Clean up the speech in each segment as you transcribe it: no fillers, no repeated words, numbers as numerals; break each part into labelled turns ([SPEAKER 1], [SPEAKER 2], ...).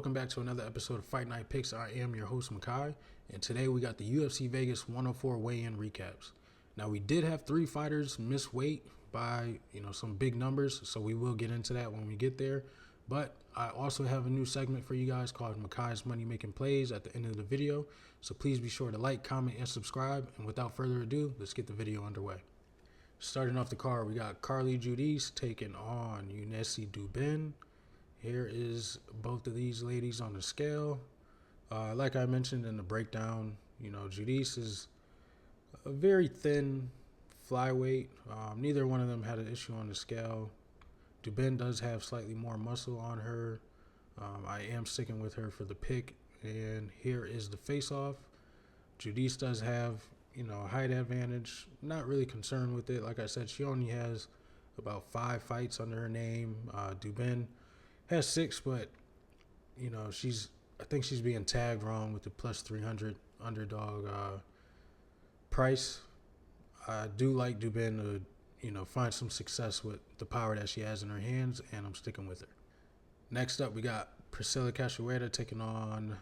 [SPEAKER 1] Welcome back to another episode of Fight Night Picks. I am your host, Makai, and today we got the UFC Vegas 104 weigh-in recaps. Now, we did have 3 fighters miss weight by, some big numbers, so we will get into that when we get there. But I also have a new segment for you guys called Makai's Money Making Plays at the end of the video, so please be sure to like, comment, and subscribe. And without further ado, let's get the video underway. Starting off the card, we got Carly Judice taking on Yunesi Dubin. Here is both of these ladies on the scale. Like I mentioned in the breakdown, Judice is a very thin flyweight. Neither one of them had an issue on the scale. Dubin does have slightly more muscle on her. I am sticking with her for the pick. And here is the face-off. Judice does have, a height advantage. Not really concerned with it. Like I said, she only has about 5 fights under her name. Dubin has 6, but I think she's being tagged wrong with the plus 300 underdog price. I do like Dubin to find some success with the power that she has in her hands, and I'm sticking with her. Next up, we got Priscilla Cachoeira taking on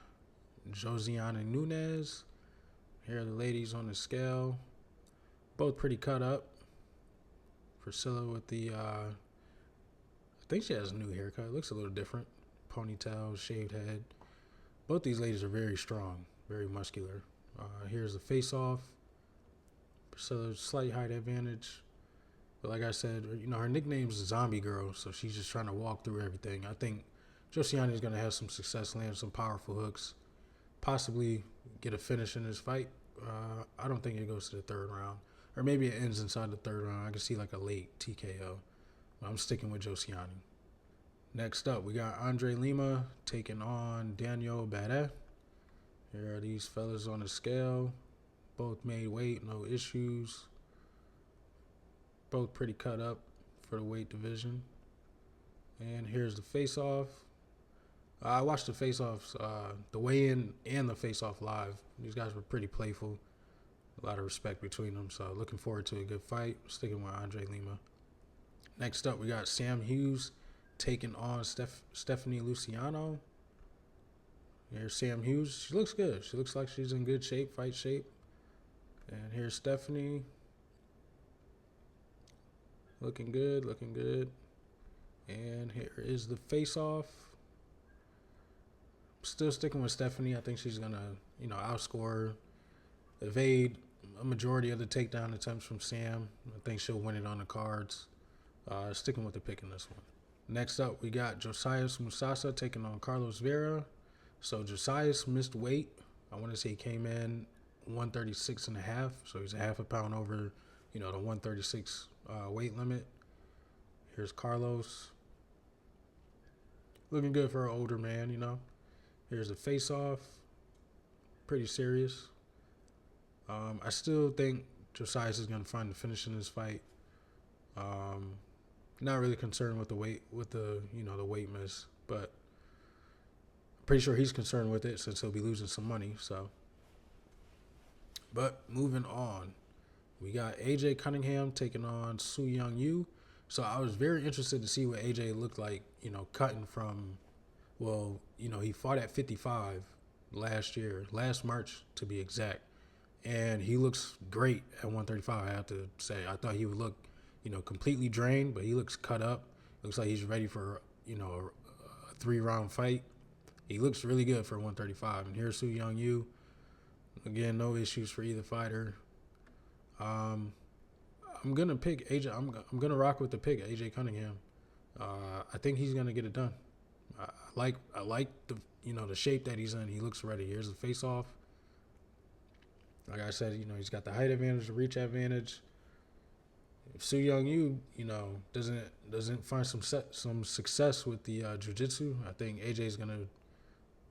[SPEAKER 1] Josiane Nunes. Here are the ladies on the scale, both pretty cut up. Priscilla with the I think she has a new haircut. It looks a little different. Ponytail, shaved head. Both these ladies are very strong, very muscular. Here's the face-off. Priscilla's slight height advantage. But like I said, her nickname's Zombie Girl, so she's just trying to walk through everything. I think Josiane is going to have some success, land some powerful hooks, possibly get a finish in this fight. I don't think it goes to the 3rd round. Or maybe it ends inside the 3rd round. I can see like a late TKO. I'm sticking with Josiane. Next up, we got Andre Lima taking on Daniel Bada. Here are these fellas on the scale. Both made weight, no issues. Both pretty cut up for the weight division. And here's the face-off. I watched the face-offs, the weigh-in and the face-off live. These guys were pretty playful. A lot of respect between them, so looking forward to a good fight. Sticking with Andre Lima. Next up, we got Sam Hughes taking on Stephanie Luciano. Here's Sam Hughes. She looks good. She looks like she's in good shape, fight shape. And here's Stephanie. Looking good, looking good. And here is the face-off. Still sticking with Stephanie. I think she's going to, outscore, evade a majority of the takedown attempts from Sam. I think she'll win it on the cards. Sticking with the pick in this one. Next up, we got Josias Musasa taking on Carlos Vera. So Josias missed weight. I want to say he came in 136.5, so he's a half a pound over, the 136 weight limit. Here's Carlos. Looking good for an older man, Here's the face-off. Pretty serious. I still think Josias is going to find the finish in this fight. Not really concerned with the weight, the weight miss, but pretty sure he's concerned with it since he'll be losing some money. So, but moving on, we got AJ Cunningham taking on Su Young Yu. So I was very interested to see what AJ looked like, cutting from. Well, he fought at 55 last March to be exact, and he looks great at 135. I have to say, I thought he would look, completely drained, but he looks cut up. Looks like he's ready for, a 3-round fight. He looks really good for 135. And here's Su Young Yu. Again, no issues for either fighter. I'm gonna pick AJ. I'm gonna rock with the pick, AJ Cunningham. I think he's gonna get it done. I like the the shape that he's in. He looks ready. Here's the face-off. Like I said, he's got the height advantage, the reach advantage. If Su Young Yu, doesn't find some success with the jiu-jitsu, I think AJ's gonna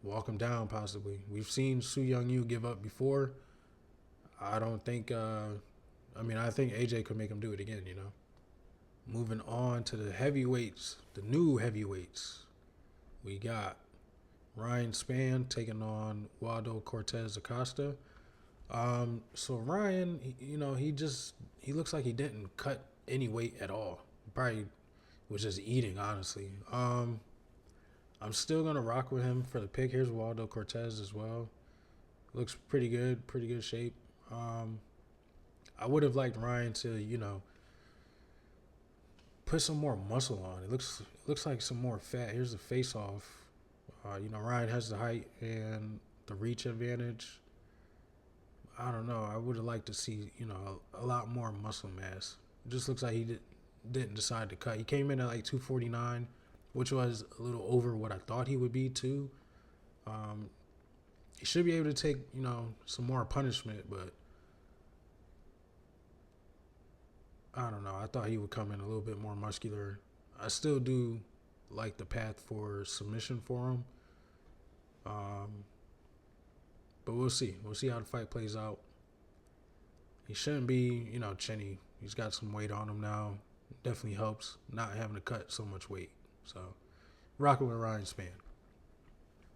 [SPEAKER 1] walk him down possibly. We've seen Su Young Yu give up before. I don't think. I think AJ could make him do it again. Moving on to the heavyweights, the new heavyweights. We got Ryan Spann taking on Waldo Cortez Acosta. So Ryan, he looks like he didn't cut any weight at all. He probably was just eating, honestly. I'm still gonna rock with him for the pick. Here's Waldo Cortez as well. Looks pretty good shape. I would have liked Ryan to, put some more muscle on. It looks like some more fat. Here's the face off. Ryan has the height and the reach advantage. I don't know. I would have liked to see, a lot more muscle mass. It just looks like he didn't decide to cut. He came in at like 249, which was a little over what I thought he would be too. He should be able to take, some more punishment, but I don't know. I thought he would come in a little bit more muscular. I still do like the path for submission for him. But we'll see. We'll see how the fight plays out. He shouldn't be, chinny. He's got some weight on him now. Definitely helps not having to cut so much weight. So, rocking with Ryan Spann.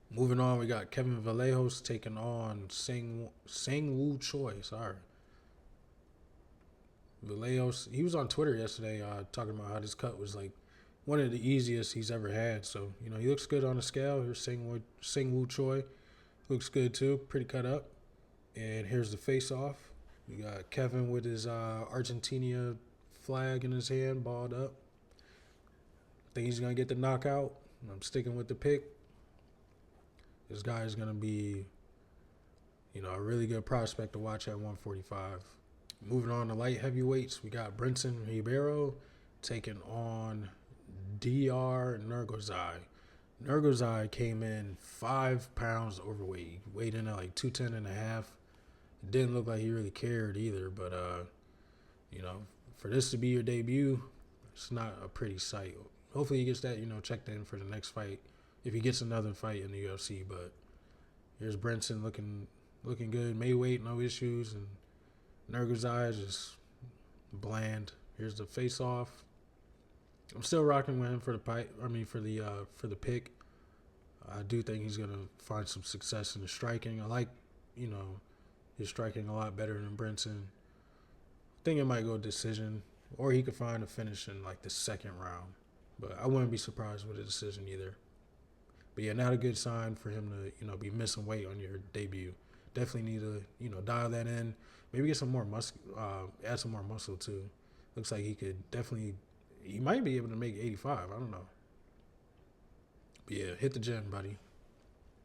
[SPEAKER 1] Moving on, we got Kevin Vallejos taking on Sang-Woo Choi. Sorry. Vallejos, he was on Twitter yesterday talking about how this cut was like one of the easiest he's ever had. So, he looks good on the scale. Here's Sang-Woo Choi. Looks good too. Pretty cut up. And here's the face-off. We got Kevin with his Argentina flag in his hand, balled up. I think he's going to get the knockout. I'm sticking with the pick. This guy is going to be, a really good prospect to watch at 145. Moving on to light heavyweights, we got Brenton Ribeiro taking on DR Nergozai. Nergozai came in 5 pounds overweight. He weighed in at like 210 and a half. It didn't look like he really cared either, but for this to be your debut, it's not a pretty sight. Hopefully he gets that, checked in for the next fight if he gets another fight in the UFC. But here's Brenton looking good, made weight, no issues, and Nergozai is just bland. Here's the face off. I'm still rocking with him for the pick. I do think he's gonna find some success in the striking. I like, his striking a lot better than Brenton. I think it might go decision, or he could find a finish in like the second round. But I wouldn't be surprised with a decision either. But yeah, not a good sign for him to, be missing weight on your debut. Definitely need to, dial that in. Maybe get some more add some more muscle too. Looks like he might be able to make 85. I don't know. But yeah, hit the gym, buddy.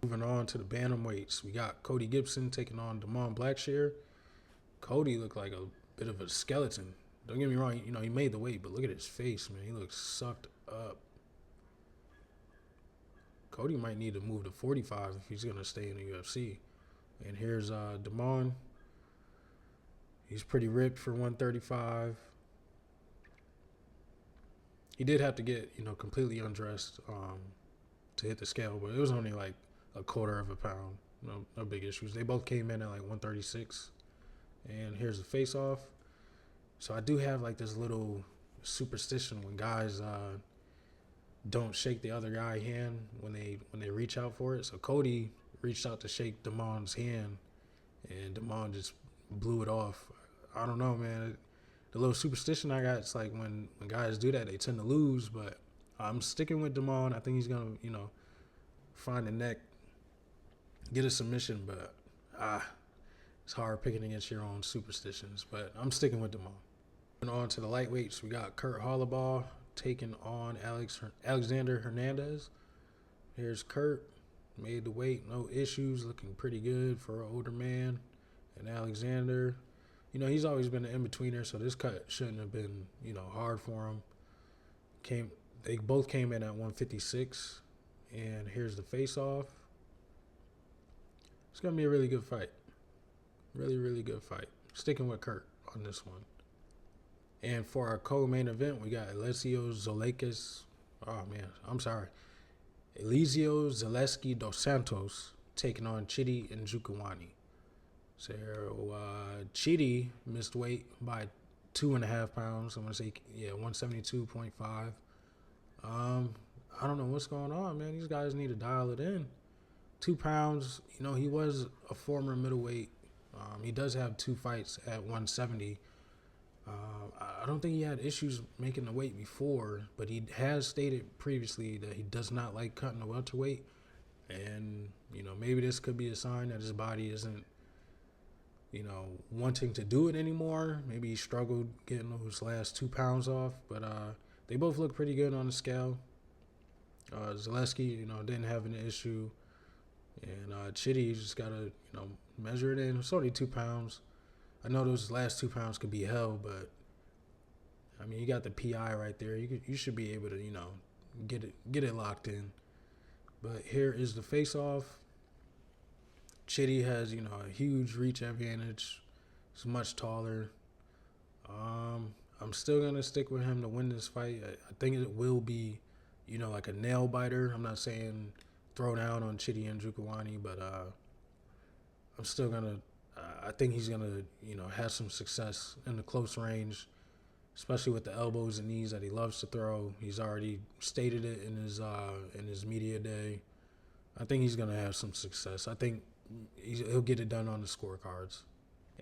[SPEAKER 1] Moving on to the bantamweights, we got Cody Gibson taking on Damon Blackshear. Cody looked like a bit of a skeleton. Don't get me wrong, he made the weight, but look at his face, man. He looks sucked up. Cody might need to move to 45 if he's going to stay in the UFC. And here's Damon. He's pretty ripped for 135. He did have to get, completely undressed to hit the scale, but it was only like a quarter of a pound. No big issues. They both came in at like 136. And here's the face-off. So I do have like this little superstition when guys don't shake the other guy's hand when they reach out for it. So Cody reached out to shake Damon's hand, and Damon just blew it off. I don't know, man. The little superstition I got, it's like when guys do that, they tend to lose. But I'm sticking with Damon. I think he's gonna, find the neck, get a submission. But it's hard picking against your own superstitions. But I'm sticking with Damon. And on to the lightweights, we got Kurt Hollabaugh taking on Alexander Hernandez. Here's Kurt, made the weight, no issues, looking pretty good for an older man. And Alexander, he's always been an in-betweener, so this cut shouldn't have been, hard for him. They both came in at 156, and here's the face-off. It's going to be a really good fight. Really, really good fight. Sticking with Kurt on this one. And for our co-main event, we got Elizio Zaleski dos Santos taking on Chidi Njokuani. So Chidi missed weight by 2.5 pounds. I'm going to say, 172.5. I don't know what's going on, man. These guys need to dial it in. 2 pounds, he was a former middleweight. He does have 2 fights at 170. I don't think he had issues making the weight before, but he has stated previously that he does not like cutting the welterweight. And, maybe this could be a sign that his body isn't, wanting to do it anymore. Maybe he struggled getting those last 2 pounds off, but they both look pretty good on the scale. Zaleski, didn't have an issue. And Chitty, you just got to, measure it in. It's only 2 pounds. I know those last 2 pounds could be hell, but I mean, you got the PI right there. You should be able to, get it locked in. But here is the face-off. Chitty has, a huge reach advantage. He's much taller. I'm still gonna stick with him to win this fight. I think it will be, like a nail biter. I'm not saying throw down on Chitty and Njokuani, but I'm still gonna. I think he's gonna, have some success in the close range, especially with the elbows and knees that he loves to throw. He's already stated it in his media day. I think he's gonna have some success. I think he'll get it done on the scorecards.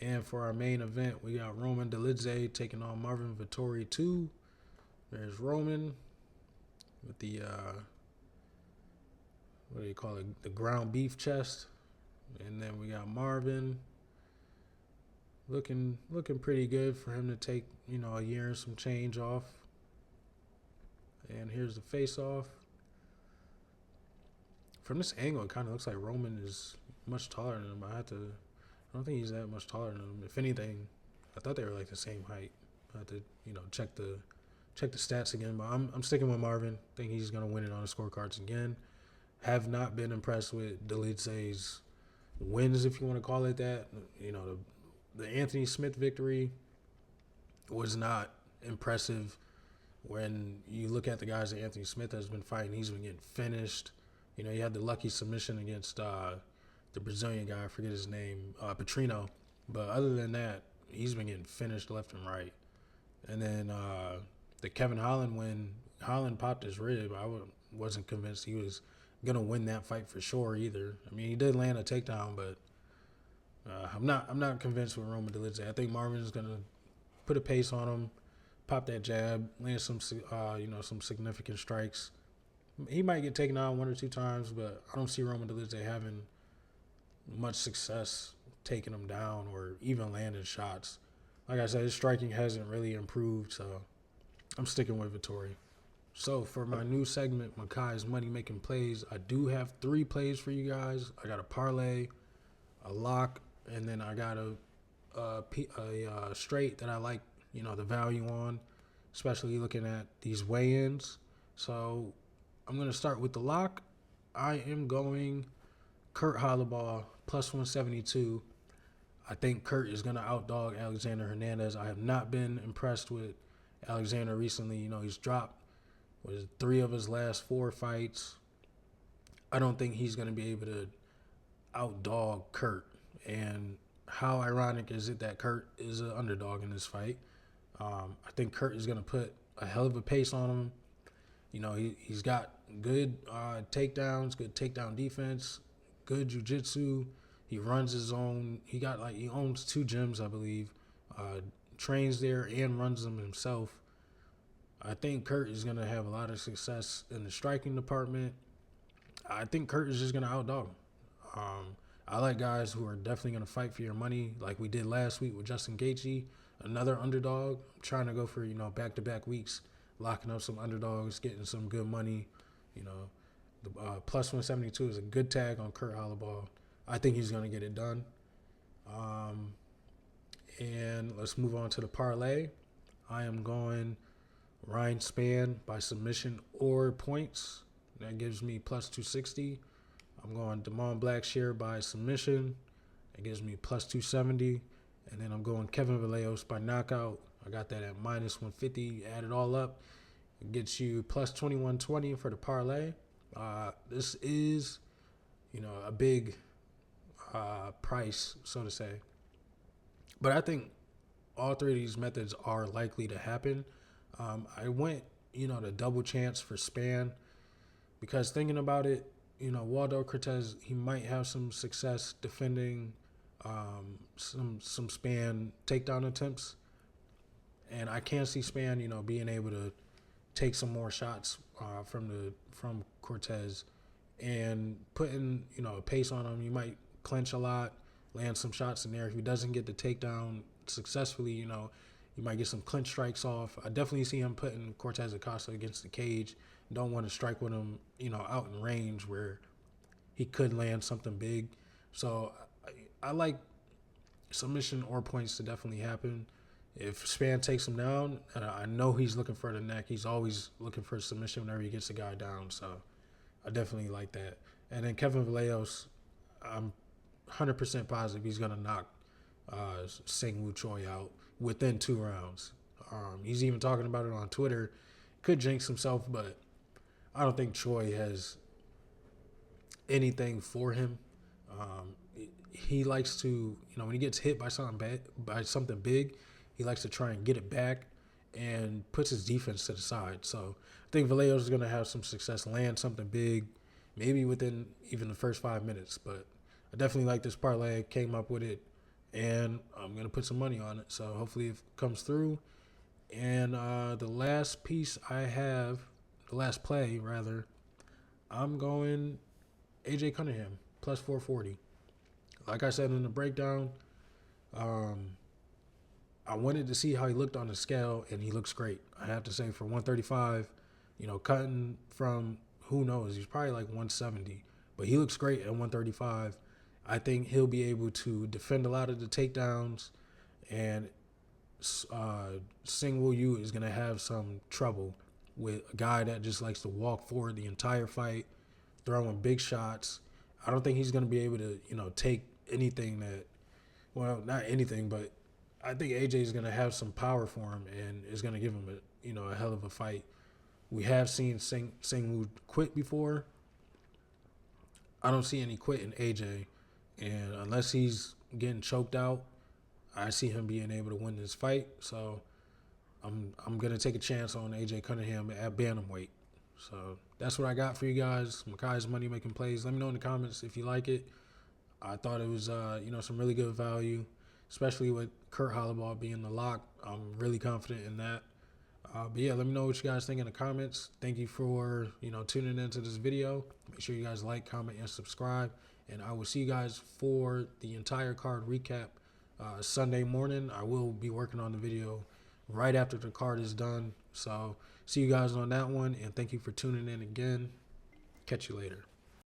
[SPEAKER 1] And for our main event, we got Roman Dolidze taking on Marvin Vettori 2. There's Roman with the what do you call it? The ground beef chest, and then we got Marvin looking pretty good for him to take a year and some change off. And here's the face off. From this angle, it kind of looks like Roman is much taller than him. I don't think he's that much taller than him. If anything, I thought they were like the same height. I have to, check the stats again. But I'm sticking with Marvin. Think he's gonna win it on the scorecards again. Have not been impressed with Dolidze's wins, if you want to call it that. The Anthony Smith victory was not impressive. When you look at the guys that Anthony Smith has been fighting, he's been getting finished. He had the lucky submission against the Brazilian guy, I forget his name, Petrino. But other than that, he's been getting finished left and right. And then the Kevin Holland win, Holland popped his rib. I wasn't convinced he was going to win that fight for sure either. I mean, he did land a takedown, but I'm not convinced with Roman Dolidze. I think Marvin's going to put a pace on him, pop that jab, land some significant strikes. He might get taken out 1 or 2 times, but I don't see Roman Dolidze having much success taking him down or even landing shots. Like I said, his striking hasn't really improved, so I'm sticking with Vettori. So for my new segment, Makai's Money Making Plays, I do have 3 plays for you guys. I got a parlay, a lock, and then I got a straight that I like, the value on, especially looking at these weigh-ins. So I'm going to start with the lock. I am going Kurt Hollabaugh plus 172. I think Kurt is going to outdog Alexander Hernandez. I have not been impressed with Alexander recently. He's dropped 3 of his last 4 fights. I don't think he's going to be able to outdog Kurt. And how ironic is it that Kurt is an underdog in this fight? I think Kurt is going to put a hell of a pace on him. He's got good takedowns, good takedown defense, good jiu-jitsu. He runs his own. He owns 2 gyms, I believe. Trains there and runs them himself. I think Kurt is going to have a lot of success in the striking department. I think Kurt is just going to outdog him. I like guys who are definitely going to fight for your money, like we did last week with Justin Gaethje, another underdog. I'm trying to go for back-to-back weeks, locking up some underdogs, getting some good money. The plus 172 is a good tag on Kurt Hollabaugh. I think he's going to get it done. And let's move on to the parlay. I am going Ryan Spann by submission or points. That gives me plus 260. I'm going Damon Blackshear by submission. That gives me plus 270. And then I'm going Kevin Vallejos by knockout. I got that at minus 150. Add it all up. It gets you plus 2120 for the parlay. This is, a big price, so to say. But I think all 3 of these methods are likely to happen. I went, the double chance for Spann because thinking about it, Waldo Cortez, he might have some success defending some Spann takedown attempts. And I can see Span, being able to take some more shots from Cortez and putting, a pace on him. You might clinch a lot, land some shots in there. If he doesn't get the takedown successfully, you might get some clinch strikes off. I definitely see him putting Cortez Acosta against the cage. Don't want to strike with him, out in range where he could land something big. So I like submission or points to definitely happen. If Span takes him down, I know he's looking for the neck. He's always looking for a submission whenever he gets a guy down. So I definitely like that. And then Kevin Vallejos, I'm 100% positive he's going to knock Sing Woo Choi out within 2 rounds. He's even talking about it on Twitter. Could jinx himself, but I don't think Choi has anything for him. He likes to, when he gets hit by something big, he likes to try and get it back and puts his defense to the side. So I think Vallejos is going to have some success, land something big, maybe within even the first 5 minutes. But I definitely like this parlay, came up with it, and I'm going to put some money on it. So hopefully it comes through. And the last play, I'm going AJ Cunningham, plus 440. Like I said in the breakdown, I wanted to see how he looked on the scale, and he looks great. I have to say, for 135, cutting from, who knows, he's probably like 170. But he looks great at 135. I think he'll be able to defend a lot of the takedowns, and Sing Woo Yu is going to have some trouble with a guy that just likes to walk forward the entire fight, throwing big shots. I don't think he's going to be able to, take anything that, well, not anything, but I think AJ is going to have some power for him and is going to give him a hell of a fight. We have seen Sing Woo quit before. I don't see any quit in AJ, and unless he's getting choked out, I see him being able to win this fight. So I'm going to take a chance on AJ Cunningham at bantamweight. So that's what I got for you guys. Makai's Money Making Plays. Let me know in the comments if you like it. I thought it was, some really good value, especially with Kurt Holloway being the lock. I'm really confident in that. But yeah, let me know what you guys think in the comments. Thank you for, tuning into this video. Make sure you guys like, comment, and subscribe. And I will see you guys for the entire card recap Sunday morning. I will be working on the video right after the card is done. So see you guys on that one. And thank you for tuning in again. Catch you later.